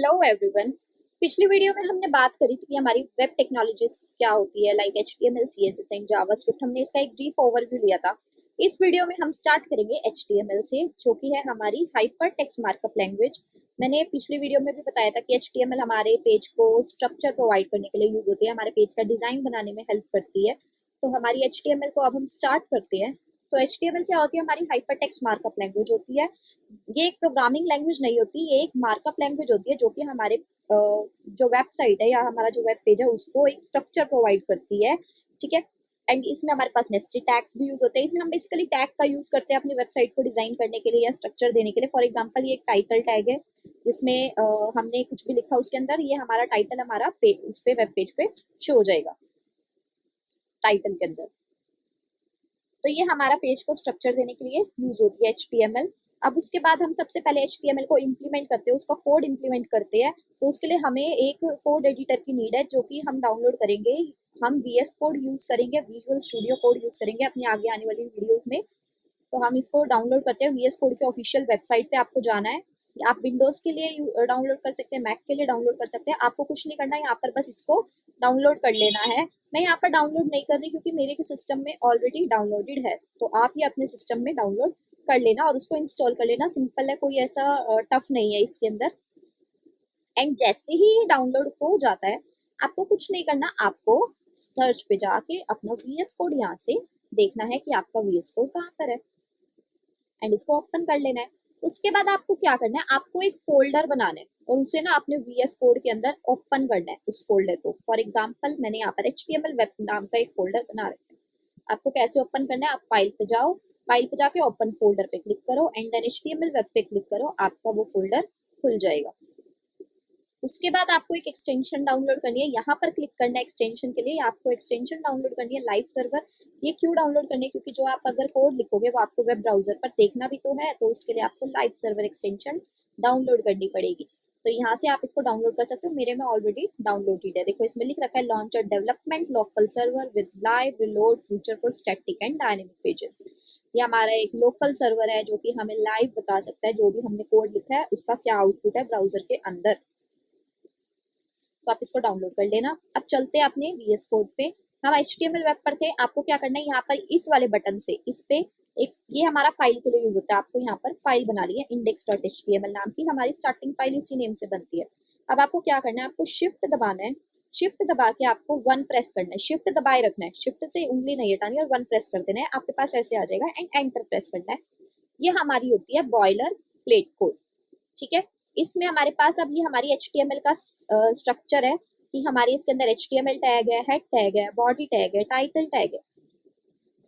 Hello everyone. पिछली video में हमने बात करी थी कि हमारी वेब टेक्नोलॉजीज क्या होती है, like HTML, CSS and JavaScript. हमने इसका एक ब्रीफ ओवरव्यू लिया था। इस वीडियो में हम स्टार्ट करेंगे HTML से, जो कि है हमारी हाइपर टेक्स्ट मार्कअप लैंग्वेज। मैंने पिछली वीडियो में भी बताया था कि HTML हमारे पेज को स्ट्रक्चर प्रोवाइड करने के लिए यूज होती है, हमारे पेज का डिजाइन बनाने में हेल्प करती है। तो हमारी HTML को अब हम स्टार्ट करते हैं। तो HTML क्या होती है? हमारी हाइपर टेक्स्ट मार्कअप लैंग्वेज होती है। ये एक प्रोग्रामिंग लैंग्वेज नहीं होती, ये एक मार्कअप लैंग्वेज होती है, जो कि हमारे जो वेबसाइट है या हमारा जो वेब पेज है उसको एक स्ट्रक्चर प्रोवाइड करती है। ठीक है। एंड इसमें हमारे पास नेस्टेड टैग्स भी यूज होते हैं। इसमें हम बेसिकली टैग का यूज करते हैं अपनी वेबसाइट को डिजाइन करने के लिए या स्ट्रक्चर देने के लिए। फॉर एग्जांपल, ये एक टाइटल टैग है जिसमें हमने कुछ भी लिखा उसके अंदर, ये हमारा टाइटल हमारा उस पे वेब पेज पे शो हो जाएगा टाइटल के अंदर। तो ये हमारा पेज को स्ट्रक्चर देने के लिए यूज होती है HTML। अब उसके बाद हम सबसे पहले HTML को इम्प्लीमेंट करते हैं, उसका कोड इम्प्लीमेंट करते हैं। तो उसके लिए हमें एक कोड एडिटर की नीड है, जो कि हम डाउनलोड करेंगे। हम VS कोड यूज करेंगे, विजुअल स्टूडियो कोड यूज करेंगे अपनी आगे आने वाली वीडियोज में। तो हम इसको डाउनलोड करते हैं VS कोड के ऑफिशियल वेबसाइट पे आपको जाना है। आप विंडोज के लिए डाउनलोड कर सकते हैं, मैक के लिए डाउनलोड कर सकते हैं। आपको कुछ नहीं करना है, यहाँ पर बस इसको डाउनलोड कर लेना है। मैं यहाँ पर डाउनलोड नहीं कर रही क्योंकि मेरे के सिस्टम में ऑलरेडी डाउनलोडेड है। तो आप ये अपने सिस्टम में डाउनलोड कर लेना और उसको इंस्टॉल कर लेना। सिंपल है, कोई ऐसा टफ नहीं है इसके अंदर। एंड जैसे ही ये डाउनलोड हो जाता है, आपको कुछ नहीं करना, आपको सर्च पे जाके अपना VS कोड यहाँ से देखना है कि आपका VS कोड कहाँ पर है एंड इसको ओपन कर लेना है। उसके बाद आपको क्या करना है, आपको एक फोल्डर बनाना है और उसे ना अपने VS कोड के अंदर ओपन करना है उस फोल्डर को। फॉर एग्जांपल, मैंने यहाँ पर HTML वेब नाम का एक फोल्डर बना रखा है। आपको कैसे ओपन करना है, आप फाइल पे जाओ, फाइल पे जाके ओपन फोल्डर पे क्लिक करो एंड देन HTML वेब पे क्लिक करो, आपका वो फोल्डर खुल जाएगा। उसके बाद आपको एक एक्सटेंशन डाउनलोड करनी है, यहाँ पर क्लिक करना है एक्सटेंशन के लिए। आपको एक्सटेंशन डाउनलोड करनी है लाइव सर्वर। ये क्यों डाउनलोड करनी है? क्योंकि जो आप अगर कोड लिखोगे वो आपको वेब ब्राउजर पर देखना भी तो है, तो उसके लिए आपको लाइव सर्वर एक्सटेंशन डाउनलोड करनी पड़ेगी। तो यहाँ से आप इसको डाउनलोड कर सकते हो, मेरे में ऑलरेडी डाउनलोडेड है। देखो इसमें लिख रखा है launcher development local server with live reload feature for static and dynamic pages. ये हमारा एक लोकल सर्वर है जो कि हमें लाइव बता सकता है जो भी हमने कोड लिखा है उसका क्या आउटपुट है ब्राउजर के अंदर। तो आप इसको डाउनलोड कर लेना। अब चलते हैं अपने VS कोड पे। हम HTML वेब पर थे। आपको क्या करना है, यहाँ पर इस वाले बटन से इस पे एक, ये हमारा फाइल के लिए यूज होता है। आपको यहाँ पर फाइल बना ली है index.html नाम की, हमारी स्टार्टिंग फाइल इसी नेम से बनती है। अब आपको क्या करना है, आपको शिफ्ट दबाना है। शिफ्ट दबा के आपको 1 प्रेस करना है, शिफ्ट दबाए रखना है, शिफ्ट से उंगली नहीं हटानी और 1 प्रेस कर देना है। आपके पास ऐसे आ जाएगा एंड एंटर प्रेस करना है। ये हमारी होती है बॉयलर प्लेट कोड। ठीक है। इसमें हमारे पास अब ये हमारी HTML का स्ट्रक्चर है कि हमारे इसके अंदर HTML टैग है, हेड टैग है, बॉडी टैग है, टाइटल टैग है।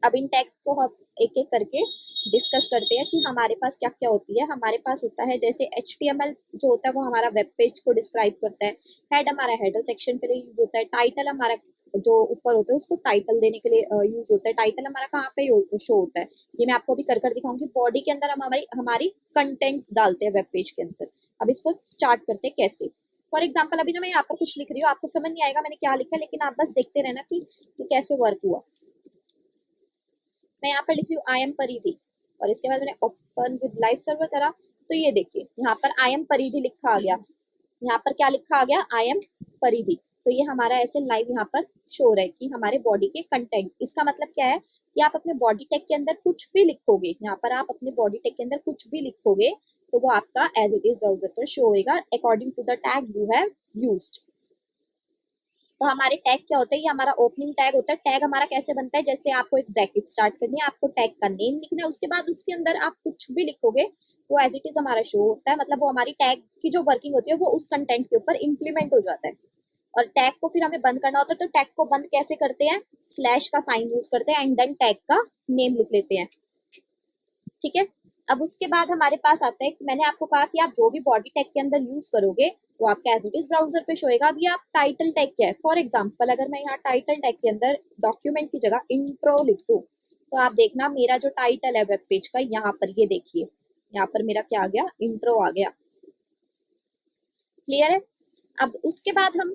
अब इन टैग्स को हम एक एक करके डिस्कस करते हैं कि हमारे पास क्या क्या होती है। हमारे पास होता है जैसे HTML जो होता है वो हमारा वेब पेज को डिस्क्राइब करता है। हेड हमारा हेडर सेक्शन के लिए यूज होता है। टाइटल हमारा जो ऊपर होता है उसको टाइटल देने के लिए यूज होता है। टाइटल हमारा कहाँ पे शो होता है, ये मैं आपको अभी कर दिखाऊंगी। बॉडी के अंदर हम हमारी हमारी कंटेंट्स डालते हैं वेब पेज के अंदर। अब इसको स्टार्ट करते हैं कैसे। फॉर एग्जाम्पल, अभी ना मैं यहाँ पर कुछ लिख रही हूँ, आपको समझ नहीं आएगा मैंने क्या लिखा है, लेकिन आप बस देखते रहना कि कैसे वर्क हुआ। मैं यहाँ पर लिख रही हूँ आई एम परिधि और इसके बाद मैंने ओपन विद लाइव सर्वर करा। तो ये देखिए यहाँ पर आई एम परिधि लिखा आ गया। यहाँ पर क्या लिखा आ गया, आई एम परिधि। तो ये हमारा ऐसे लाइव यहाँ पर शो रहा है कि हमारे बॉडी के कंटेंट। इसका मतलब क्या है कि आप अपने बॉडी टैग के अंदर कुछ भी लिखोगे, यहाँ पर आप अपने बॉडी टैग के अंदर कुछ भी लिखोगे तो वो आपका एज इट इज ब्राउजर पर शो होगा according to the tag you have used. तो हमारे टैग क्या होता है, ये हमारा ओपनिंग टैग होता है। टैग हमारा कैसे बनता है, जैसे आपको एक ब्रैकेट स्टार्ट करनी है, आपको टैग का नेम लिखना है, उसके बाद उसके अंदर आप कुछ भी लिखोगे वो एज इट इज हमारा शो होता है। मतलब वो हमारी टैग की जो वर्किंग होती है वो उस कंटेंट के ऊपर इंप्लीमेंट हो जाता है। और टैग को फिर हमें बंद करना होता है, तो टैग को बंद कैसे करते हैं, स्लैश का साइन यूज करते हैं एंड देन टैग का नेम लिख लेते हैं। ठीक है। अब उसके बाद हमारे पास आता है कि मैंने आपको कहा कि आप जो भी बॉडी टैग के अंदर यूज करोगे वो आपके एज इट इज ब्राउजर पे शो होगा। अब ये आप टाइटल टैग क्या है, फॉर एग्जांपल अगर मैं यहाँ टाइटल टैग के अंदर डॉक्यूमेंट की जगह इंट्रो लिख दूं तो आप देखना मेरा जो टाइटल है वेब पेज का, यहाँ पर ये देखिए यहाँ पर मेरा क्या आ गया, इंट्रो आ गया। क्लियर है। अब उसके बाद हम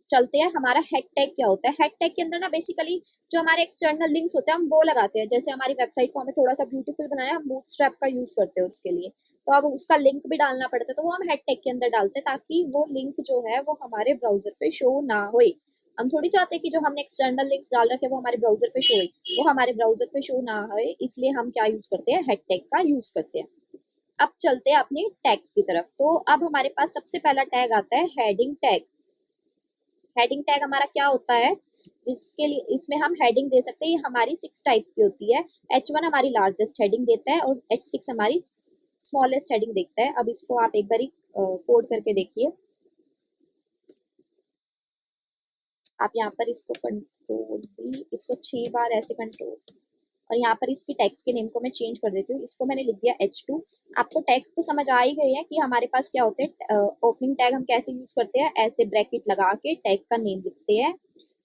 चलते हैं, हमारा हेड टैग क्या होता है। हेड टैग के अंदर ना बेसिकली जो हमारे एक्सटर्नल लिंक्स होते हैं हम वो लगाते हैं। जैसे हमारी वेबसाइट को हमें थोड़ा सा ब्यूटीफुल बनाना है, हम बूटस्ट्रैप का यूज करते हैं उसके लिए। तो अब उसका लिंक भी डालना पड़ता है, तो वो हम हेड टैग के अंदर डालते हैं ताकि वो लिंक जो है वो हमारे ब्राउजर पे शो ना होए। हम थोड़ी चाहते कि जो हमने एक्सटर्नल लिंक्स डाल रखे वो हमारे ब्राउजर पे शो होए, वो हमारे ब्राउजर पे शो ना होए, इसलिए हम क्या यूज करते हैं, हेड टैग का यूज करते हैं। अब चलते हैं अपने टैग्स की तरफ। तो अब हमारे पास सबसे पहला टैग आता है हेडिंग टैग। हेडिंग टैग हमारा क्या होता है, जिसके लिए इसमें हम हेडिंग दे सकते हैं। ये हमारी 6 टाइप्स की होती है। H1 हमारी लार्जेस्ट हेडिंग देता है और H6 हमारी स्मॉलेस्ट हेडिंग देखता है। अब इसको आप एक बारी कोड करके देखिए। आप यहाँ पर इसको कंट्रोल भी, इसको 6 बार ऐसे कंट्रोल, और यहाँ पर इसकी टेक्स्ट के नेम को मैं चेंज कर देती हूँ। इसको मैंने लिख दिया H2। आपको टेक्स्ट तो समझ आ ही गई है कि हमारे पास क्या होते हैं। ओपनिंग टैग हम कैसे यूज करते हैं, ऐसे ब्रैकेट लगा के टैग का नेम लिखते हैं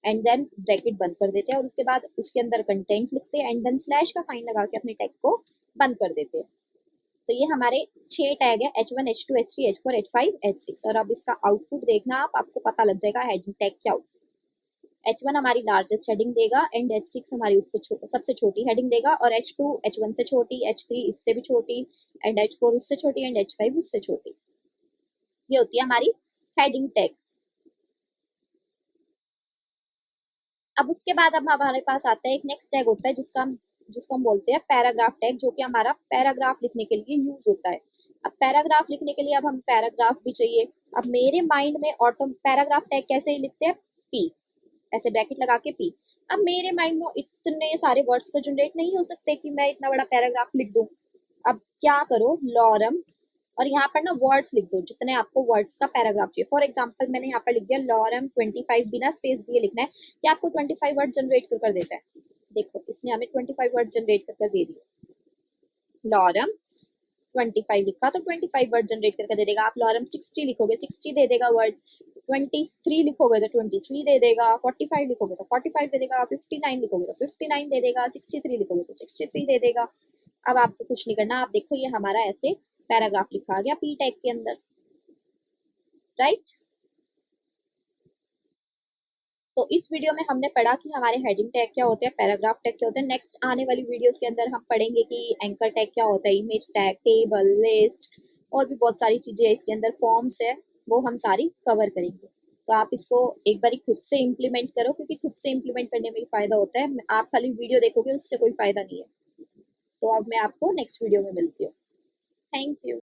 एंड देन ब्रैकेट बंद कर देते हैं, और उसके बाद उसके अंदर कंटेंट लिखते हैं एंड देन स्लैश का साइन लगा के अपने टैग को बंद कर देते हैं। तो ये हमारे 6 टैग है, H1 H2 H3 H4 H5 H6। और अब इसका आउटपुट देखना आप, आपको पता लग जाएगा हेडिंग टैग क्या होता है। H1 हमारी लार्जेस्ट हेडिंग देगा एंड H6 हमारी उससे सबसे छोटी हेडिंग देगा, और H2 H1 से छोटी, H3 इससे भी छोटी एंड H4 उससे छोटी एंड H5 उससे छोटी। ये होती है हमारी हेडिंग टैग। अब उसके बाद अब हमारे पास आता है एक नेक्स्ट टैग होता है जिसको हम बोलते हैं पैराग्राफ टैग, जो कि हमारा पैराग्राफ लिखने के लिए यूज होता है। अब पैराग्राफ लिखने के लिए अब हम पैराग्राफ भी चाहिए। अब मेरे माइंड में ऑटो पैराग्राफ टैग कैसे ही लिखते हैं, पी, ऐसे ब्रैकेट लगा के पी। अब मेरे माइंड में इतने सारे वर्ड्स तो जनरेट नहीं हो सकते कि मैं इतना बड़ा पैराग्राफ लिख दूं। अब क्या करो, लॉरम, और यहाँ पर ना वर्ड्स लिख दो जितने आपको वर्ड्स का पैराग्राफ चाहिए। फॉर एग्जाम्पल मैंने यहाँ पर लिख दिया लॉरम 25, बिना स्पेस दिए लिखना है। ये आपको 25 वर्ड जनरेट कर देता है। देखो इसने हमें 25 वर्ड जनरेट कर दे दिए। लॉरम 25 लिखा तो 25 वर्ड जनरेट करके दे देगा। आप लॉरम 60 लिखोगे 60 दे देगा वर्ड, 23 लिखोगे तो 23 दे देगा, 45 लिखोगे तो 45 दे देगा, 59 लिखोगे तो 59 दे देगा, 63 लिखोगे तो 63 दे देगा। अब आपको कुछ नहीं करना, आप देखो ये हमारा ऐसे पैराग्राफ लिखा आ गया पी टैग के अंदर, राइट। तो इस वीडियो में हमने पढ़ा कि हमारे हेडिंग टैग क्या होते हैं, पैराग्राफ टैग क्या होते हैं। नेक्स्ट आने वाली वीडियोस के अंदर हम पढ़ेंगे कि एंकर टैग क्या होता है, इमेज टैग, टेबल, लिस्ट, और भी बहुत सारी चीजें इसके अंदर, फॉर्म्स है, वो हम सारी कवर करेंगे। तो आप इसको एक बार खुद से इम्प्लीमेंट करो, क्योंकि खुद से इम्प्लीमेंट करने में ही फायदा होता है। आप खाली वीडियो देखोगे उससे कोई फायदा नहीं है। तो अब मैं आपको नेक्स्ट वीडियो में मिलती हूँ। Thank you.